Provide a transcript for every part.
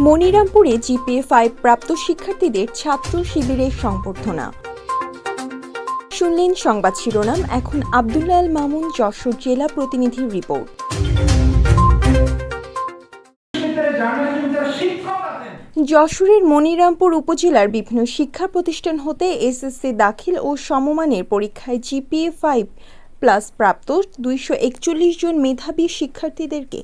মনিরামপুরে জিপিএ-5 প্রাপ্ত শিক্ষার্থীদের ছাত্র শিবিরের সংবর্ধনা। শুনলেন সংবাদ শিরোনাম। এখন আব্দুল্লাহ আল মামুন যশোর জেলা প্রতিনিধির রিপোর্ট। যশোরের মনিরামপুর উপজেলার বিভিন্ন শিক্ষা প্রতিষ্ঠান হতে এসএসসি দাখিল ও সমমানের পরীক্ষায় জিপিএ-5 প্লাস প্রাপ্ত 241 জন মেধাবী শিক্ষার্থীদেরকে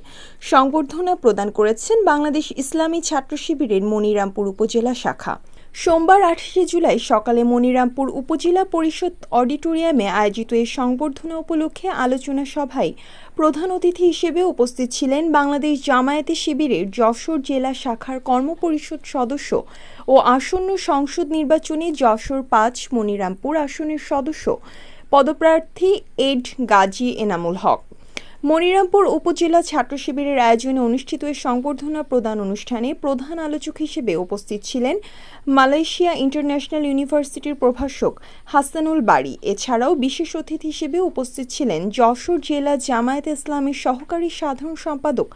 সংবর্ধনা প্রদান করেছেন বাংলাদেশ ইসলামী ছাত্র শিবিরের মনিরামপুর উপজেলা শাখা। সোমবার 28 জুলাই সকালে মনিরামপুর উপজেলা পরিষদ অডিটোরিয়ামে আয়োজিত এই সংবর্ধনা উপলক্ষে আলোচনা সভায় প্রধান অতিথি হিসেবে উপস্থিত ছিলেন বাংলাদেশ জামায়াতে শিবিরের যশোর জেলা শাখার কর্মপরিষদ সদস্য ও আসন্ন সংসদ নির্বাচনে যশোর 5 মনিরামপুর আসনের সদস্য পদপ্রার্থী এড গাজী এনামুল হক। মনিরামপুর উপজেলা ছাত্র শিবিরের আয়োজনে অনুষ্ঠিত এই সংবর্ধনা প্রদান অনুষ্ঠানে প্রধান আলোচক হিসেবে উপস্থিত ছিলেন মালয়েশিয়া ইন্টারন্যাশনাল ইউনিভার্সিটির প্রভাষক হাসানুল বারী। এছাড়াও বিশেষ অতিথি হিসেবে উপস্থিত ছিলেন যশোর জেলা জামায়াতে ইসলামের সহকারী সাধারণ সম্পাদক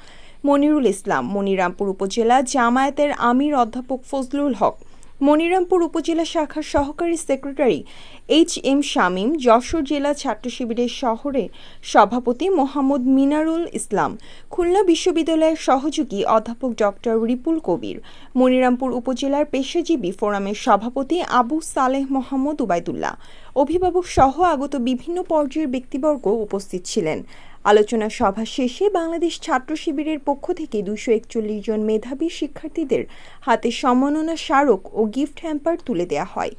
মনিরুল ইসলাম, মনিরামপুর উপজেলা জামায়াতের আমির অধ্যাপক ফজলুল হক, মনিরামপুর উপজেলা শাখার সহকারী সেক্রেটারি এইচ.এম. শামীম, যশোর জেলা ছাত্র শিবিরের শহরে সভাপতি মোহাম্মদ মিনারুল ইসলাম, খুলনা বিশ্ববিদ্যালয়ের সহযোগী অধ্যাপক ডক্টর রিপুল কবির, মনিরামপুর উপজেলার পেশাজীবী ফোরামের সভাপতি আবু সালেহ মোহাম্মদ উবাইদুল্লাহ, অভিভাবক সহ আগত বিভিন্ন পর্যায়ের ব্যক্তিবর্গ উপস্থিত ছিলেন। আলোচনা সভা শেষে বাংলাদেশ ছাত্র শিবিরের পক্ষ থেকে 241 জন মেধাবী শিক্ষার্থীদের হাতে সম্মাননা স্মারক ও গিফট হ্যাম্পার তুলে দেওয়া হয়।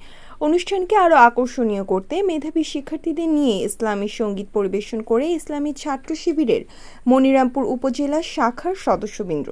অনুষ্ঠানকে আরও আকর্ষণীয় করতে মেধাবী শিক্ষার্থীদের নিয়ে ইসলামী সঙ্গীত পরিবেশন করে ইসলামী ছাত্র শিবিরের মনিরামপুর উপজেলা শাখার সদস্যবৃন্দ।